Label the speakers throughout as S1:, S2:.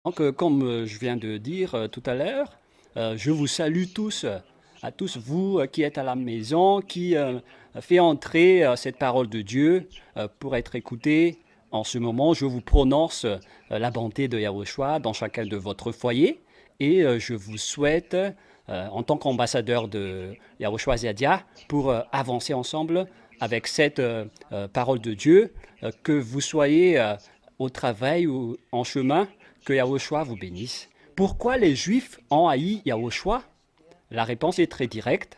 S1: Donc, comme je viens de dire tout à l'heure, je vous salue tous, à tous vous qui êtes à la maison, qui fait entrer cette parole de Dieu pour être écoutée. En ce moment, je vous prononce la bonté de Yahushua dans chacun de votre foyer et je vous souhaite, en tant qu'ambassadeur de Yahushua Ziadia, pour avancer ensemble avec cette parole de Dieu, que vous soyez au travail ou en chemin, que Yahushua vous bénisse. Pourquoi les Juifs ont haï Yahushua? La réponse est très directe,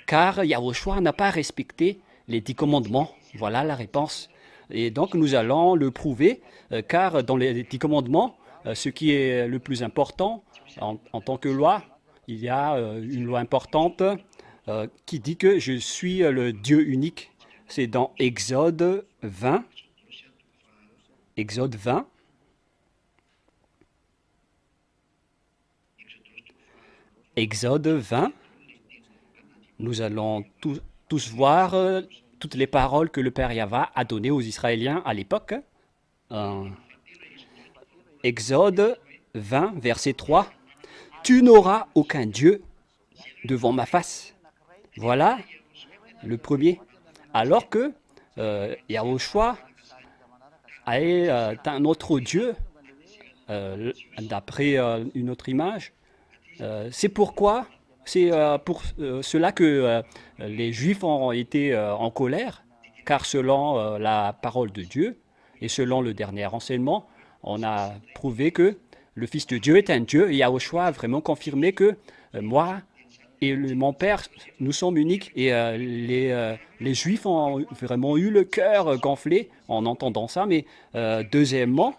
S1: car Yahushua n'a pas respecté les 10 commandements. Voilà la réponse. Et donc nous allons le prouver, car dans les 10 commandements, ce qui est le plus important en tant que loi, il y a une loi importante qui dit que je suis le Dieu unique. C'est dans Exode 20. Exode 20. Exode 20. Nous allons tous voir toutes les paroles que le Père Yahva a données aux Israéliens à l'époque. Euh, Exode 20, verset 3. Tu n'auras aucun Dieu devant ma face. Voilà le premier. Alors que Yahushua est un autre Dieu, d'après une autre image. C'est pourquoi, c'est pour cela que les Juifs ont été en colère, car selon la parole de Dieu et selon le dernier enseignement, on a prouvé que le Fils de Dieu est un Dieu et Yahushua a vraiment confirmé que moi et mon Père, nous sommes uniques. Et les Juifs ont vraiment eu le cœur gonflé en entendant ça. Mais deuxièmement,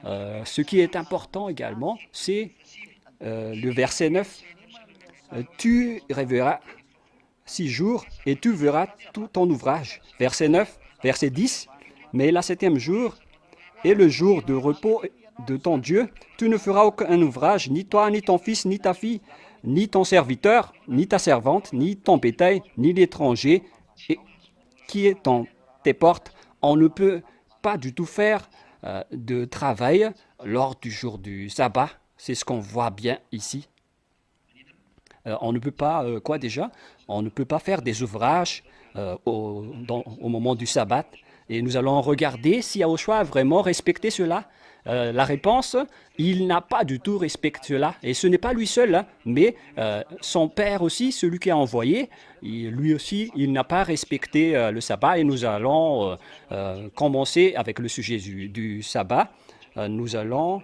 S1: ce qui est important également, c'est le verset 9. Tu rêveras 6 jours et tu verras tout ton ouvrage. Verset 9, verset 10. Mais la septième jour est le jour de repos de ton Dieu. Tu ne feras aucun ouvrage, ni toi, ni ton fils, ni ta fille, ni ton serviteur, ni ta servante, ni ton bétail, ni l'étranger qui est dans tes portes. On ne peut pas du tout faire de travail lors du jour du sabbat. C'est ce qu'on voit bien ici. On ne peut pas, quoi déjà? On ne peut pas faire des ouvrages au moment du sabbat. Et nous allons regarder si Yahushua a vraiment respecté cela. La réponse, il n'a pas du tout respecté cela. Et ce n'est pas lui seul, hein, mais son père aussi, celui qui a envoyé, lui aussi, il n'a pas respecté le sabbat. Et nous allons commencer avec le sujet du sabbat. Nous allons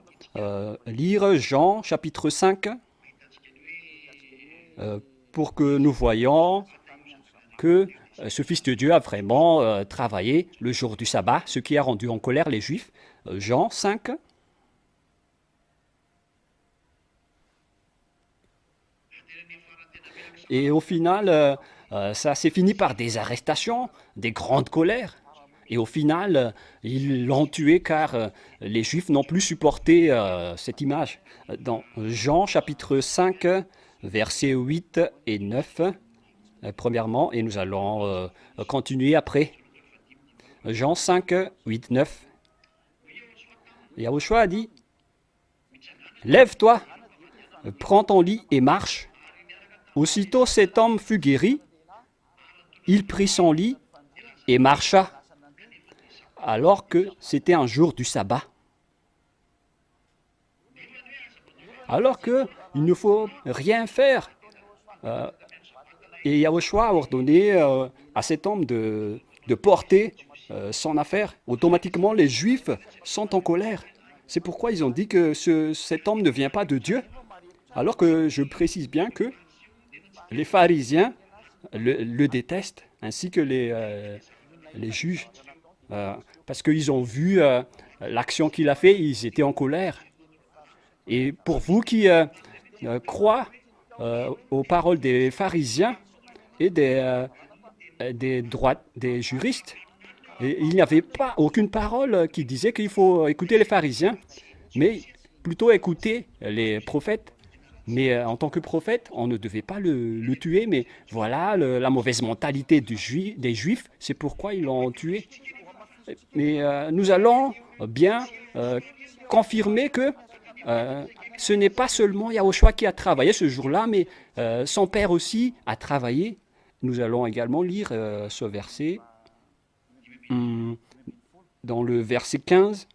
S1: lire Jean chapitre 5 pour que nous voyions que ce Fils de Dieu a vraiment travaillé le jour du sabbat, ce qui a rendu en colère les Juifs. Jean 5. Et au final, ça s'est fini par des arrestations, des grandes colères. Et au final, ils l'ont tué car les Juifs n'ont plus supporté cette image. Dans Jean chapitre 5, versets 8 et 9, premièrement, et nous allons continuer après. Jean 5, 8, 9. Yahushua a dit, « Lève-toi, prends ton lit et marche. » Aussitôt cet homme fut guéri, il prit son lit et marcha, alors que c'était un jour du sabbat. Alors qu'il ne faut rien faire. Et Yahushua a ordonné à cet homme de porter son affaire. Automatiquement, les Juifs sont en colère. C'est pourquoi ils ont dit que cet homme ne vient pas de Dieu. Alors que je précise bien que les pharisiens le détestent, ainsi que les juges. Parce qu'ils ont vu l'action qu'il a fait, ils étaient en colère. Et pour vous qui croient aux paroles des pharisiens et des juristes, et il n'y avait pas aucune parole qui disait qu'il faut écouter les pharisiens, mais plutôt écouter les prophètes. Mais en tant que prophète, on ne devait pas le tuer, mais voilà la mauvaise mentalité des Juifs, c'est pourquoi ils l'ont tué. Mais nous allons bien confirmer que ce n'est pas seulement Yahushua qui a travaillé ce jour-là, mais son père aussi a travaillé. Nous allons également lire ce verset dans le verset 15.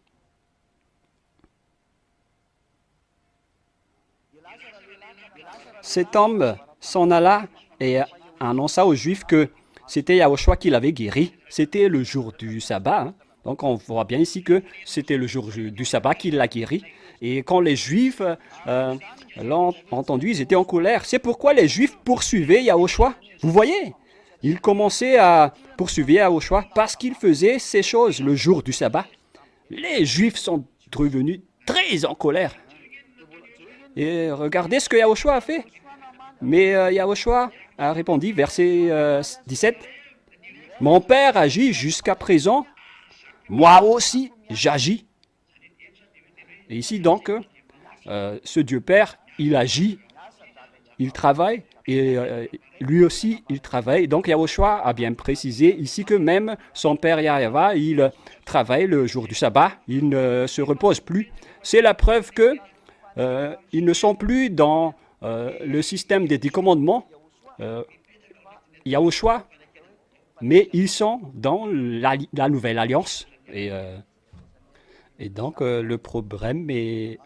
S1: Cet homme s'en alla et annonça aux Juifs que c'était Yahushua qui l'avait guéri. C'était le jour du sabbat. Hein. Donc on voit bien ici que c'était le jour du sabbat qu'il l'a guéri. Et quand les Juifs l'ont entendu, ils étaient en colère. C'est pourquoi les Juifs poursuivaient Yahushua. Vous voyez, ils commençaient à poursuivre Yahushua parce qu'il faisait ces choses le jour du sabbat. Les Juifs sont devenus très en colère. Et regardez ce que Yahushua a fait. Mais Yahushua a répondu, verset 17, « Mon Père agit jusqu'à présent, moi aussi j'agis. » Et ici donc, ce Dieu Père, il agit, il travaille, et lui aussi il travaille. Donc Yahushua a bien précisé ici que même son Père Yahweh, il travaille le jour du sabbat, il ne se repose plus. C'est la preuve que ils ne sont plus dans le système des 10 commandements, Yahushua, mais ils sont dans la nouvelle alliance. Et donc, le problème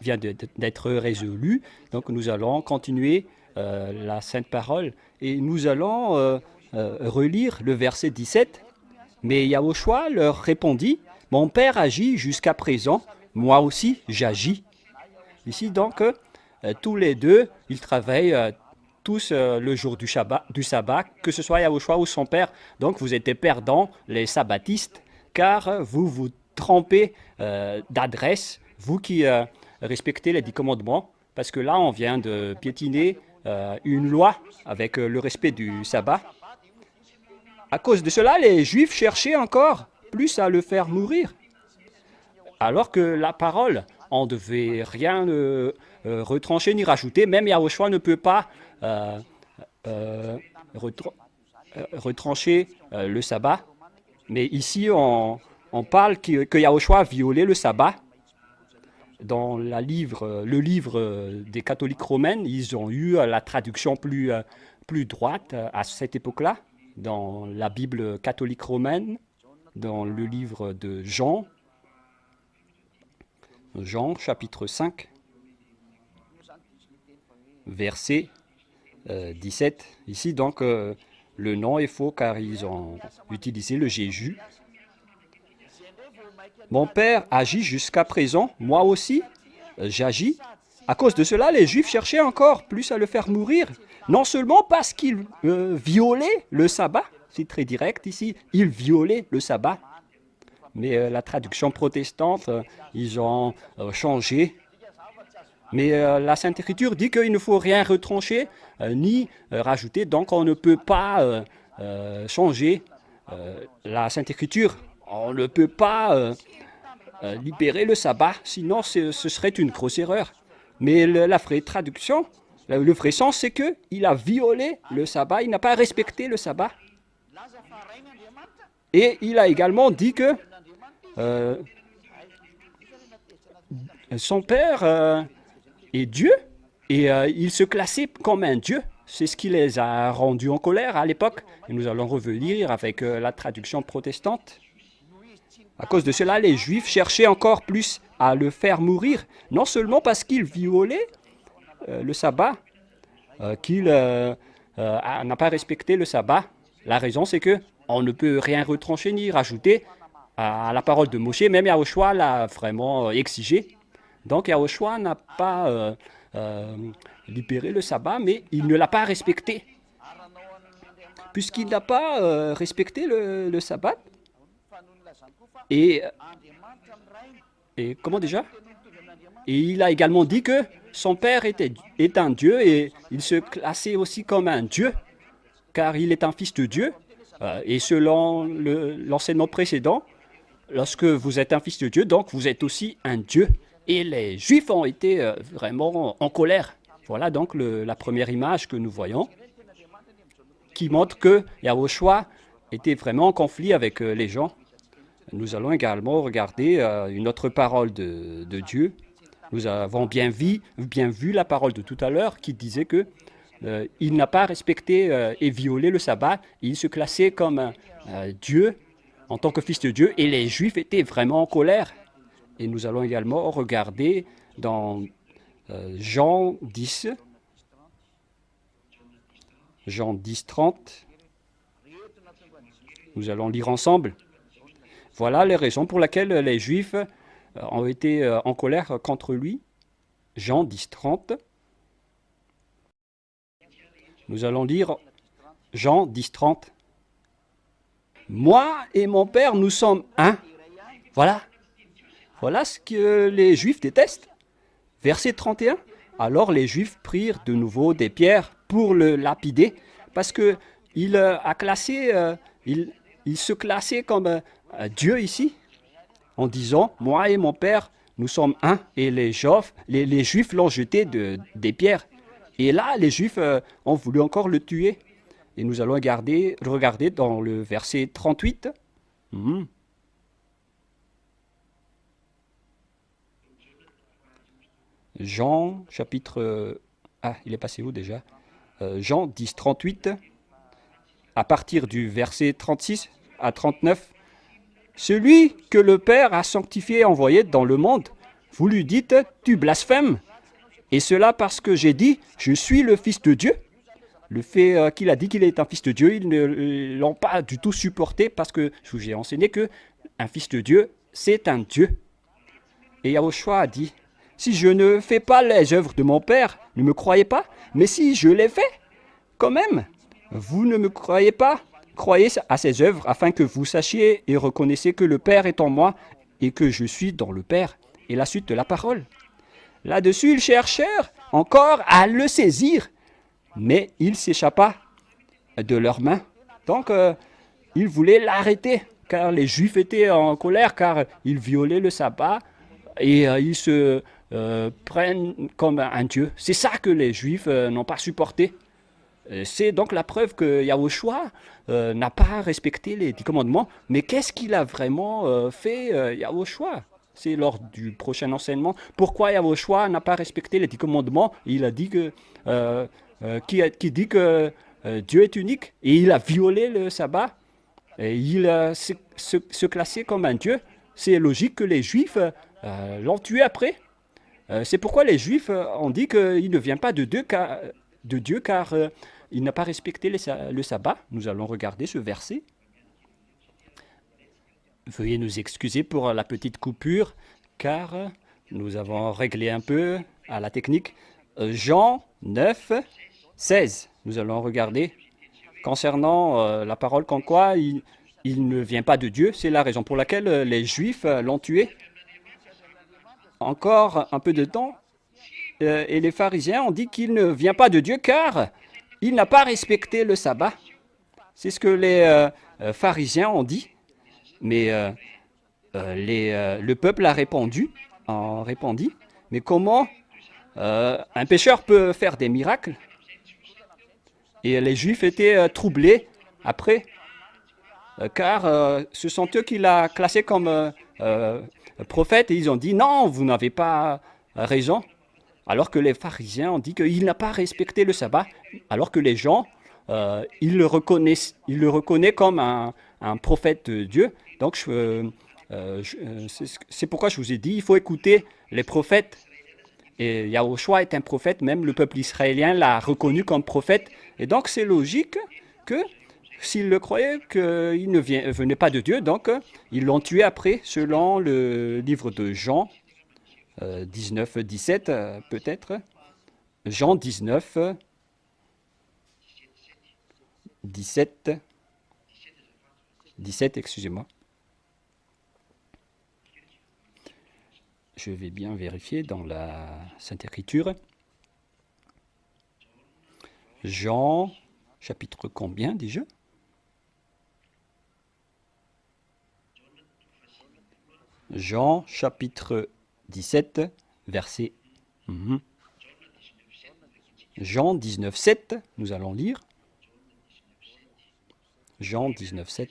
S1: vient d'être résolu. Donc, nous allons continuer la Sainte Parole et nous allons relire le verset 17. Mais Yahushua leur répondit, « Mon Père agit jusqu'à présent, moi aussi j'agis. » Ici, donc, tous les deux, ils travaillent tous le jour du sabbat, que ce soit Yahushua ou son père. Donc, vous êtes perdants, les sabbatistes, car vous vous trompez d'adresse, vous qui respectez les 10 commandements, parce que là, on vient de piétiner une loi avec le respect du sabbat. À cause de cela, les Juifs cherchaient encore plus à le faire mourir, alors que la parole, on ne devait rien retrancher ni rajouter. Même Yahushua ne peut pas retrancher le sabbat. Mais ici, on parle que Yahushua a violé le sabbat. Dans le livre des catholiques romains, ils ont eu la traduction plus droite à cette époque-là. Dans la Bible catholique romaine, dans le livre de Jean, chapitre 5, verset 17. Ici, donc, le nom est faux car ils ont utilisé le Jésus. Mon Père agit jusqu'à présent, moi aussi j'agis. À cause de cela, les Juifs cherchaient encore plus à le faire mourir. Non seulement parce qu'il violait le sabbat, c'est très direct ici, il violait le sabbat. Mais la traduction protestante, ils ont changé. Mais la Sainte Écriture dit qu'il ne faut rien retrancher ni rajouter. Donc on ne peut pas changer la Sainte Écriture. On ne peut pas libérer le sabbat, sinon ce serait une grosse erreur. Mais la vraie traduction, le vrai sens, c'est qu'il a violé le sabbat, il n'a pas respecté le sabbat. Et il a également dit que son père est Dieu et il se classait comme un Dieu. C'est ce qui les a rendus en colère à l'époque. Et nous allons revenir avec la traduction protestante. À cause de cela, les Juifs cherchaient encore plus à le faire mourir, non seulement parce qu'il violait le sabbat, qu'il n'a pas respecté le sabbat. La raison, c'est que on ne peut rien retrancher ni rajouter à la parole de Moshe. Même Yahushua l'a vraiment exigé. Donc Yahushua n'a pas libéré le sabbat, mais il ne l'a pas respecté. Puisqu'il n'a pas respecté le sabbat, et comment déjà? Et il a également dit que son père est un Dieu et il se classait aussi comme un Dieu, car il est un fils de Dieu. Et selon l'enseignement précédent, lorsque vous êtes un fils de Dieu, donc vous êtes aussi un Dieu. Et les Juifs ont été vraiment en colère. Voilà donc la première image que nous voyons, qui montre que Yahushua était vraiment en conflit avec les gens. Nous allons également regarder une autre parole de Dieu, Nous avons bien vu la parole de tout à l'heure qui disait que il n'a pas respecté et violé le sabbat. Il se classait comme Dieu, en tant que fils de Dieu, et les Juifs étaient vraiment en colère. Et nous allons également regarder dans Jean 10, Jean 10, 30. Nous allons lire ensemble. Voilà les raisons pour lesquelles les Juifs ont été en colère contre lui. Jean 10, 30. Nous allons lire Jean 10, 30. Moi et mon Père, nous sommes un. Voilà. Voilà ce que les Juifs détestent. Verset 31. Alors les Juifs prirent de nouveau des pierres pour le lapider, parce que il se classait comme Dieu ici, en disant, moi et mon Père, nous sommes un. Et les Juifs l'ont jeté des pierres. Et là, les Juifs ont voulu encore le tuer. Et nous allons regarder dans le verset 38. Jean, chapitre... il est passé où déjà Jean 10, 38. À partir du verset 36 à 39. Celui que le Père a sanctifié et envoyé dans le monde, vous lui dites, tu blasphèmes. Et cela parce que j'ai dit, je suis le Fils de Dieu. Le fait qu'il a dit qu'il est un fils de Dieu, ils ne l'ont pas du tout supporté parce que je vous ai enseigné qu'un fils de Dieu, c'est un Dieu. Et Yahushua a dit, si je ne fais pas les œuvres de mon Père, ne me croyez pas, mais si je les fais, quand même, vous ne me croyez pas. Croyez à ces œuvres afin que vous sachiez et reconnaissiez que le Père est en moi et que je suis dans le Père. Et la suite de la parole. Là-dessus, ils cherchèrent encore à le saisir, mais il s'échappa de leurs mains. Donc, ils voulaient l'arrêter, car les Juifs étaient en colère, car ils violaient le sabbat et ils se prennent comme un Dieu. C'est ça que les Juifs n'ont pas supporté. C'est donc la preuve que Yahushua n'a pas respecté les 10 commandements. Mais qu'est-ce qu'il a vraiment fait, Yahushua? C'est lors du prochain enseignement. Pourquoi Yahushua n'a pas respecté les 10 commandements? Il a dit que... qui dit que Dieu est unique et il a violé le sabbat et il se classait comme un Dieu. C'est logique que les Juifs l'ont tué après. C'est pourquoi les Juifs ont dit qu'il ne vient pas de Dieu car il n'a pas respecté le sabbat. Nous allons regarder ce verset. Veuillez nous excuser pour la petite coupure car nous avons réglé un peu à la technique. Jean 9, 16. Nous allons regarder concernant la parole comme quoi il ne vient pas de Dieu. C'est la raison pour laquelle les Juifs l'ont tué. Encore un peu de temps, et les pharisiens ont dit qu'il ne vient pas de Dieu car il n'a pas respecté le sabbat. C'est ce que les pharisiens ont dit. Mais le peuple a répondu, mais comment un pécheur peut faire des miracles? Et les Juifs étaient troublés après, car ce sont eux qui l'ont classé comme prophète, et ils ont dit non, vous n'avez pas raison. Alors que les pharisiens ont dit qu'il n'a pas respecté le sabbat, alors que les gens, ils le reconnaissent comme un prophète de Dieu. Donc, c'est pourquoi je vous ai dit, il faut écouter les prophètes. Et Yahushua est un prophète, même le peuple israélien l'a reconnu comme prophète. Et donc, c'est logique que s'ils le croyaient qu'il ne venait pas de Dieu, donc ils l'ont tué après, selon le livre de Jean 19, 17, peut-être. Jean 19, 17, excusez-moi. Je vais bien vérifier dans la Sainte Écriture. Jean, chapitre combien déjà? Jean, chapitre 17, verset... Jean 19, 7, nous allons lire. Jean 19, 7.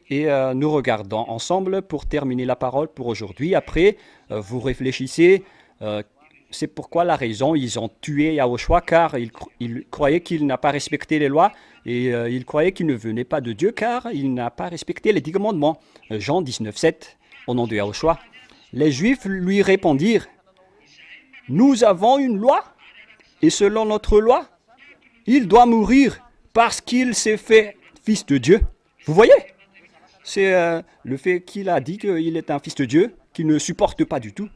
S1: Et nous regardons ensemble pour terminer la parole pour aujourd'hui. Après, vous réfléchissez Euh, c'est pourquoi la raison, ils ont tué Yahushua car ils croyaient qu'il n'a pas respecté les lois et ils croyaient qu'il ne venait pas de Dieu car il n'a pas respecté les 10 commandements. Jean 19, 7, au nom de Yahushua. Les Juifs lui répondirent, nous avons une loi et selon notre loi, il doit mourir parce qu'il s'est fait fils de Dieu. Vous voyez? C'est le fait qu'il a dit qu'il est un fils de Dieu qu'il ne supporte pas du tout,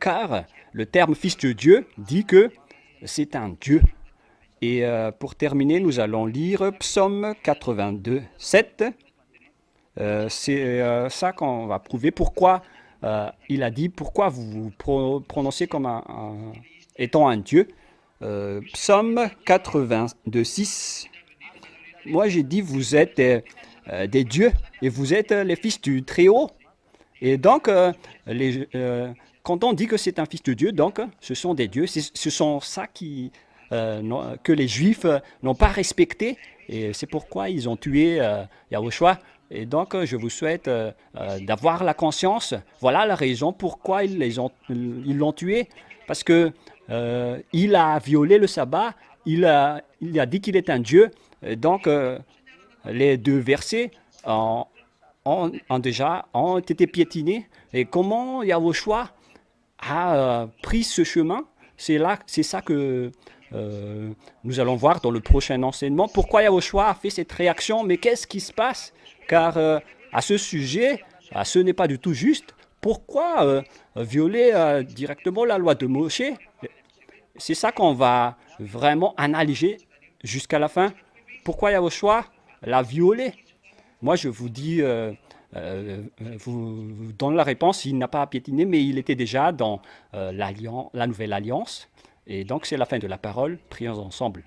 S1: car le terme fils de Dieu dit que c'est un Dieu. Et pour terminer, nous allons lire Psaume 82, 7. C'est ça qu'on va prouver pourquoi il a dit, pourquoi vous vous prononcez comme étant un Dieu. Psaume 82, 6. Moi j'ai dit, vous êtes des dieux et vous êtes les fils du Très-Haut. Et donc, quand on dit que c'est un fils de Dieu, donc ce sont des dieux. Ce sont ça que les Juifs n'ont pas respecté. Et c'est pourquoi ils ont tué Yahushua. Et donc, je vous souhaite d'avoir la conscience. Voilà la raison pourquoi ils l'ont tué. Parce que il a violé le sabbat. Il a dit qu'il est un Dieu. Et donc, les deux versets ont été piétinés. Et comment Yahushua a pris ce chemin, c'est ça que nous allons voir dans le prochain enseignement. Pourquoi Yahushua a fait cette réaction? Mais qu'est-ce qui se passe? Car à ce sujet, ce n'est pas du tout juste. Pourquoi violer directement la loi de Moshe? C'est ça qu'on va vraiment analyser jusqu'à la fin. Pourquoi Yahushua l'a violé? Moi, je vous dis, vous donne la réponse, il n'a pas piétiné, mais il était déjà dans la nouvelle alliance. Et donc, c'est la fin de la parole. Prions ensemble.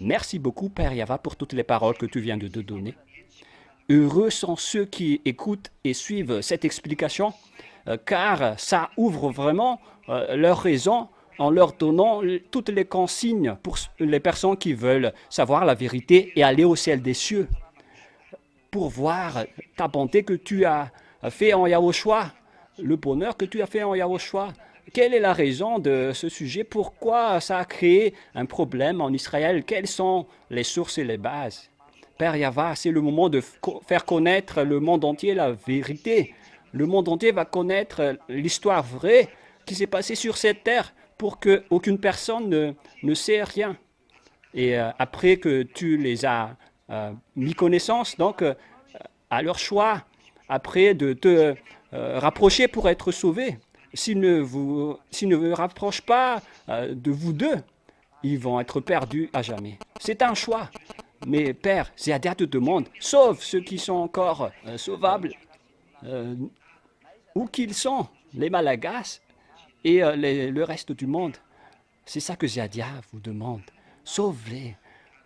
S1: Merci beaucoup, Père Yava, pour toutes les paroles que tu viens de te donner. Heureux sont ceux qui écoutent et suivent cette explication, car ça ouvre vraiment leur raison en leur donnant toutes les consignes pour les personnes qui veulent savoir la vérité et aller au ciel des cieux. Pour voir ta bonté que tu as fait en Yahushua, le bonheur que tu as fait en Yahushua. Quelle est la raison de ce sujet? Pourquoi ça a créé un problème en Israël? Quelles sont les sources et les bases? Père Yava, c'est le moment de faire connaître le monde entier la vérité. Le monde entier va connaître l'histoire vraie qui s'est passée sur cette terre pour qu'aucune personne ne sait rien. Et après que tu les as mis connaissance, donc à leur choix, après de te rapprocher pour être sauvé. S'ils ne vous rapprochent pas de vous deux, ils vont être perdus à jamais. C'est un choix. Mais Père, Zéadia te demande, sauve ceux qui sont encore sauvables, où qu'ils sont, les Malagas et le reste du monde. C'est ça que Zéadia vous demande. Sauve-les.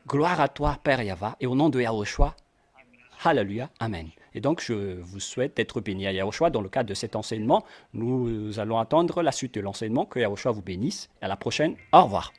S1: Gloire à toi, Père Yava, et au nom de Yahushua, Alléluia, Amen. Et donc, je vous souhaite d'être béni à Yahushua dans le cadre de cet enseignement. Nous allons attendre la suite de l'enseignement. Que Yahushua vous bénisse. À la prochaine. Au revoir.